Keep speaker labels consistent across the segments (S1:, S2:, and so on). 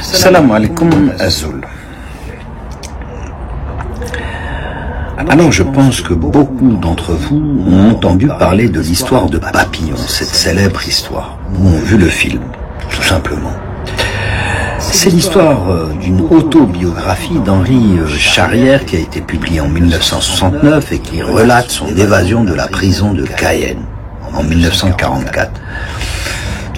S1: Salam alaikum Azul. Alors je pense que beaucoup d'entre vous ont entendu parler de l'histoire de Papillon, cette célèbre histoire, ou ont vu le film, tout simplement. C'est l'histoire d'une autobiographie d'Henri Charrière qui a été publiée en 1969 et qui relate son évasion de la prison de Cayenne en 1944.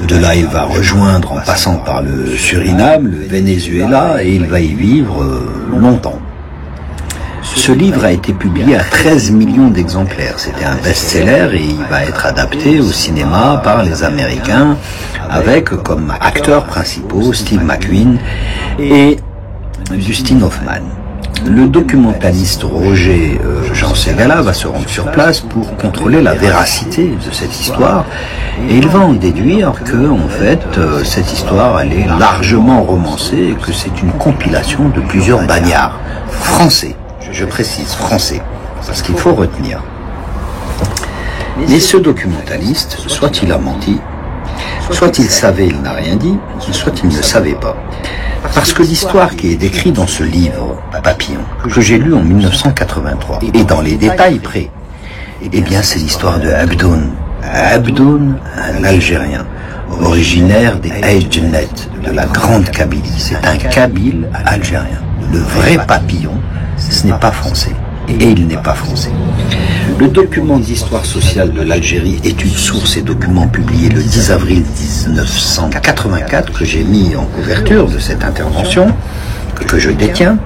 S1: De là, il va rejoindre, en passant par le Suriname, le Venezuela, et il va y vivre longtemps. Ce livre a été publié à 13 millions d'exemplaires. C'était un best-seller et il va être adapté au cinéma par les Américains avec comme acteurs principaux Steve McQueen et Dustin Hoffman. Le documentaliste Roger Jean Segala va se rendre sur place pour contrôler la véracité de cette histoire et il va en déduire que, en fait, cette histoire elle est largement romancée et que c'est une compilation de plusieurs bagnards français. Je précise français, parce qu'il faut retenir. Mais ce documentaliste, soit il a menti, soit il savait, il n'a rien dit, soit il ne savait pas. Parce que l'histoire qui est décrite dans ce livre, Papillon, que j'ai lu en 1983, et dans les détails près, eh bien c'est l'histoire de Abdoun. Abdoun, un Algérien, originaire des Aïdjennet, de la Grande Kabylie. C'est un Kabyle algérien. Le vrai Papillon, ce n'est pas français. Et il n'est pas français. Le document d'histoire sociale de l'Algérie, études, sources et documents publiés le 10 avril 1984, que j'ai mis en couverture de cette intervention, que je détiens,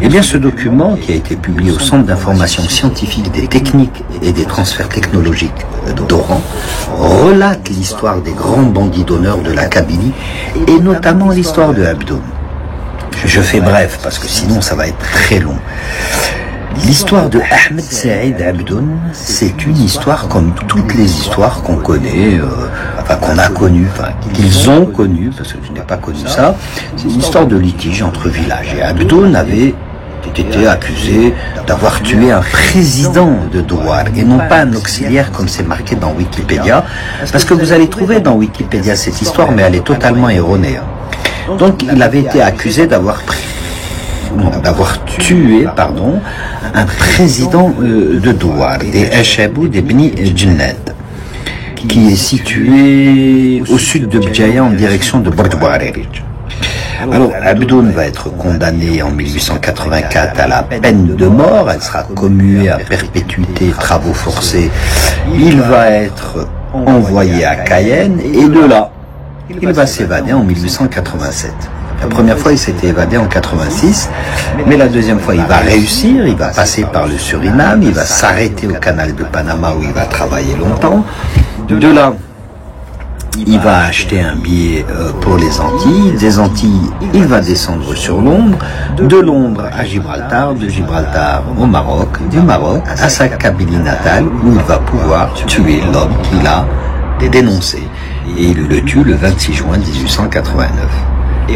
S1: eh bien ce document, qui a été publié au Centre d'information scientifique des techniques et des transferts technologiques d'Oran, relate l'histoire des grands bandits d'honneur de la Kabylie, et notamment l'histoire de Abdoun. Je fais bref, parce que sinon ça va être très long. L'histoire de Ahmed Saïd Abdoun, c'est une histoire comme toutes les histoires qu'on connaît, qu'on a connues, qu'ils ont connues, parce que je n'ai pas connu ça. C'est une histoire de litige entre villages. Et Abdoun avait été accusé d'avoir tué un président de Douar, et non pas un auxiliaire comme c'est marqué dans Wikipédia, parce que vous allez trouver dans Wikipédia cette histoire, mais elle est totalement erronée. Donc il avait été accusé d'avoir tué un président de Douar, des Echabou des Bni Djinned, qui est situé au sud de Bdjaya en direction de Bordouareri. Alors Abdoun va être condamné en 1884 à la peine de mort, elle sera commuée à perpétuité, travaux forcés. Il va être envoyé à Cayenne et de là, il va s'évader en 1887. La première fois, il s'était évadé en 86, mais la deuxième fois, il va réussir, il va passer par le Suriname, il va s'arrêter au canal de Panama où il va travailler longtemps. De là, il va acheter un billet pour les Antilles. Des Antilles, il va descendre sur Londres. De Londres à Gibraltar, de Gibraltar au Maroc, du Maroc à sa Kabylie natale où il va pouvoir tuer l'homme qu'il a dénoncé. Et il le tue le 26 juin 1889.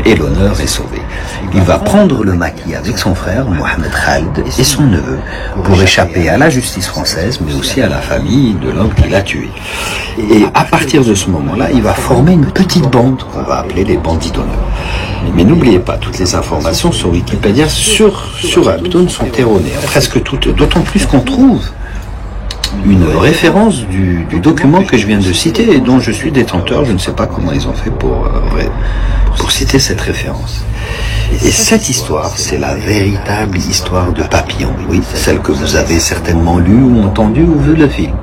S1: Et l'honneur est sauvé. Il va prendre le maquis avec son frère, Mohamed Khaled, et son neveu, pour échapper à la justice française, mais aussi à la famille de l'homme qu'il a tué. Et à partir de ce moment-là, il va former une petite bande, qu'on va appeler les bandits d'honneur. Mais n'oubliez pas, toutes les informations sur Wikipédia sur Abdoun sont erronées, presque toutes, d'autant plus qu'on trouve une référence du document que je viens de citer et dont je suis détenteur. Je ne sais pas comment ils ont fait pour citer cette référence. Et cette histoire, c'est la véritable histoire de Papillon. Oui, celle que vous avez certainement lue ou entendue ou vu le film.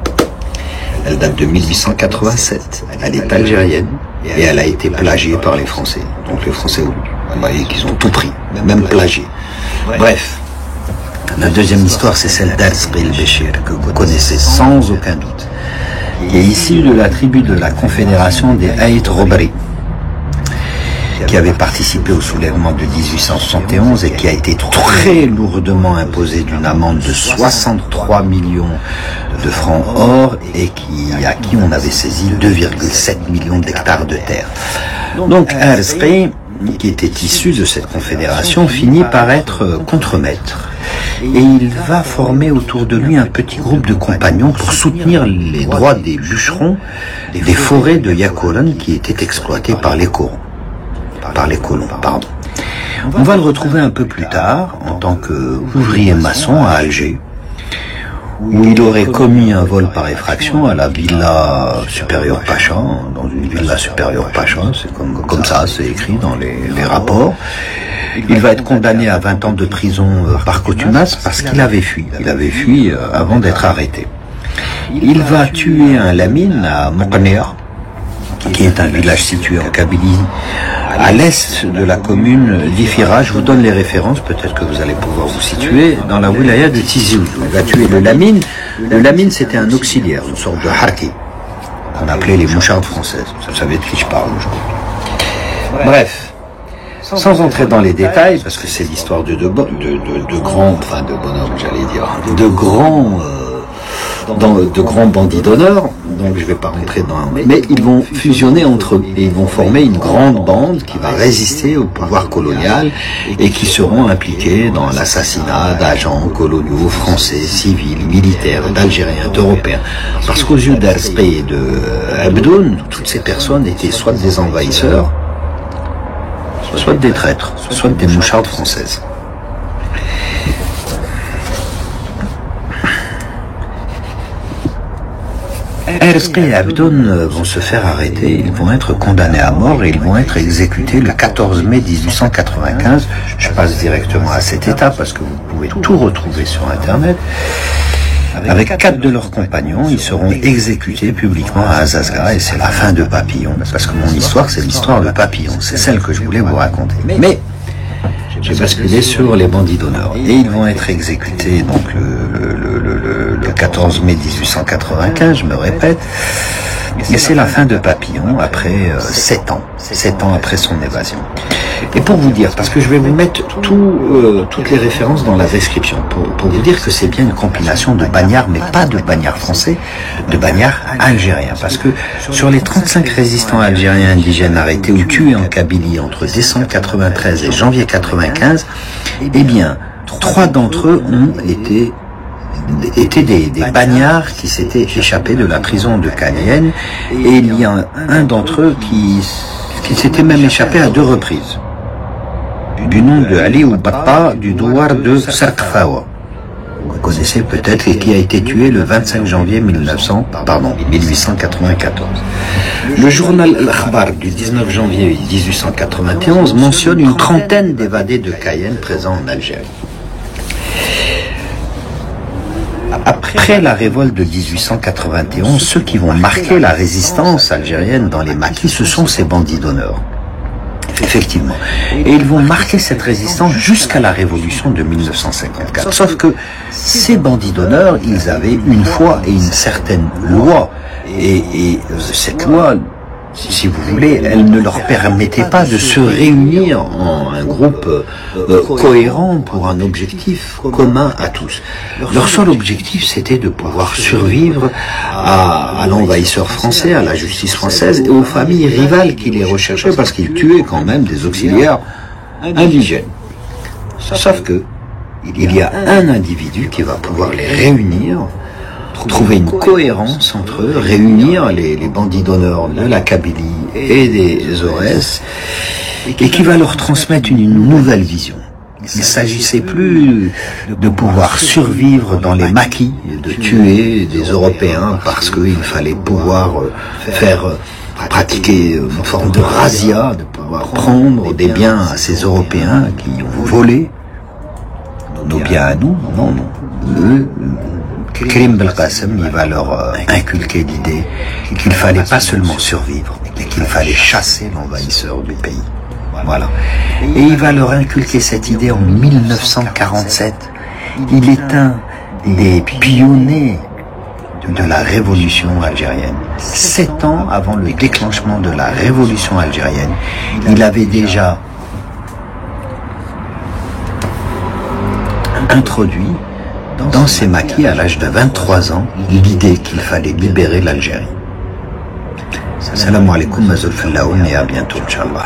S1: Elle date de 1887. Elle est algérienne et elle a été plagiée par les Français. Donc les Français, vous voyez qu'ils ont tout pris, même plagié. Bref. La deuxième histoire, c'est celle d'Azri el-Béchir, que vous connaissez sans aucun doute, qui est issue de la tribu de la confédération des Aït Robri, qui avait participé au soulèvement de 1871 et qui a été très lourdement imposé d'une amende de 63 millions de francs or et à qui on avait saisi 2,7 millions d'hectares de terre. Donc Azri, qui était issu de cette confédération, finit par être contremaître. Et il va former autour de lui un petit groupe de compagnons pour soutenir les droits des bûcherons des forêts de Yakoran qui étaient exploitées par les Corans. par les colons, pardon. On va le retrouver un peu plus tard en tant qu'ouvrier maçon à Alger, où il aurait commis un vol par effraction à la Villa Supérieure Pacha, dans une Villa Supérieure Pacha, c'est comme ça, c'est écrit dans les rapports. Il va être condamné à 20 ans de prison par contumace parce qu'il avait fui. Il avait fui avant d'être arrêté. Il va tuer un lamine à Moqnea, qui est un village situé en Kabylie, à l'est de la commune d'Ifira. Je vous donne les références, peut-être que vous allez pouvoir vous situer, dans la wilaya de Tizi Ouzou. Il va tuer le lamine. Le lamine, c'était un auxiliaire, une sorte de harki, qu'on appelait les mouchardes françaises. Vous savez de qui je parle aujourd'hui. Bref, sans entrer dans les détails, parce que c'est l'histoire de grands, enfin de bonhommes, j'allais dire, de grands bandits d'honneur, donc je ne vais pas rentrer dans... Mais ils vont fusionner entre eux et ils vont former une grande bande qui va résister au pouvoir colonial et qui seront impliqués dans l'assassinat d'agents coloniaux français, civils, militaires, d'Algériens, d'Européens. Parce qu'aux yeux d'Aspey et de Abdoun, toutes ces personnes étaient soit des envahisseurs, soit des traîtres, soit des mouchardes françaises. Erzqi et Abdoun vont se faire arrêter, ils vont être condamnés à mort et ils vont être exécutés le 14 mai 1895. Je passe directement à cette étape parce que vous pouvez tout retrouver sur Internet. Avec 4 de leurs compagnons, ils seront exécutés publiquement à Azazga et c'est la fin de Papillon. Parce que mon histoire, c'est l'histoire de Papillon, c'est celle que je voulais vous raconter. Mais j'ai basculé sur les bandits d'honneur. Et ils vont être exécutés donc le 14 mai 1895, je me répète. Et c'est la fin de Papillon après 7 ans après son évasion. Et pour vous dire, parce que je vais vous mettre toutes les références dans la description, pour vous dire que c'est bien une compilation de bagnards, mais pas de bagnards français, de bagnards algériens. Parce que sur les 35 résistants algériens indigènes arrêtés ou tués en Kabylie entre décembre 93 et janvier 95, eh bien, 3 d'entre eux ont étaient des bagnards qui s'étaient échappés de la prison de Cayenne, et il y a un d'entre eux qui s'était même échappé à 2 reprises, du nom de Ali Oubatta du douar de Sarkfawa. Vous connaissez peut-être, et qui a été tué le 25 janvier 1894. Le journal Al-Akhbar du 19 janvier 1891 mentionne une trentaine d'évadés de Cayenne présents en Algérie. Après la révolte de 1891, ceux qui vont marquer la résistance algérienne dans les maquis, ce sont ces bandits d'honneur. Effectivement. Et ils vont marquer cette résistance jusqu'à la révolution de 1954. Sauf que ces bandits d'honneur, ils avaient une foi et une certaine loi. Et cette loi, si vous voulez, elle ne leur permettait pas de se réunir en un groupe cohérent pour un objectif commun à tous. Leur seul objectif, c'était de pouvoir survivre à l'envahisseur français, à la justice française et aux familles rivales qui les recherchaient parce qu'ils tuaient quand même des auxiliaires indigènes. Sauf que il y a un individu qui va pouvoir les réunir, trouver une cohérence entre eux, réunir les bandits d'honneur de la Kabylie et des Aurès, et qui va leur transmettre une nouvelle vision. Il ne s'agissait plus de pouvoir survivre dans les maquis, de tuer des Européens parce qu'il fallait pouvoir pratiquer une forme de razzia, de pouvoir prendre des biens à ces Européens qui ont volé nos biens à nous. Non. Karim Belkacem, il va leur inculquer l'idée qu'il fallait pas seulement survivre, mais qu'il fallait chasser l'envahisseur du pays. Voilà. Et il va leur inculquer cette idée en 1947. Il est un des pionniers de la révolution algérienne. 7 ans avant le déclenchement de la révolution algérienne, il avait déjà introduit dans ses maquis à l'âge de 23 ans l'idée qu'il fallait libérer l'Algérie. Salam alaikum, mazul fillaoum, et à bientôt, Inch'Allah.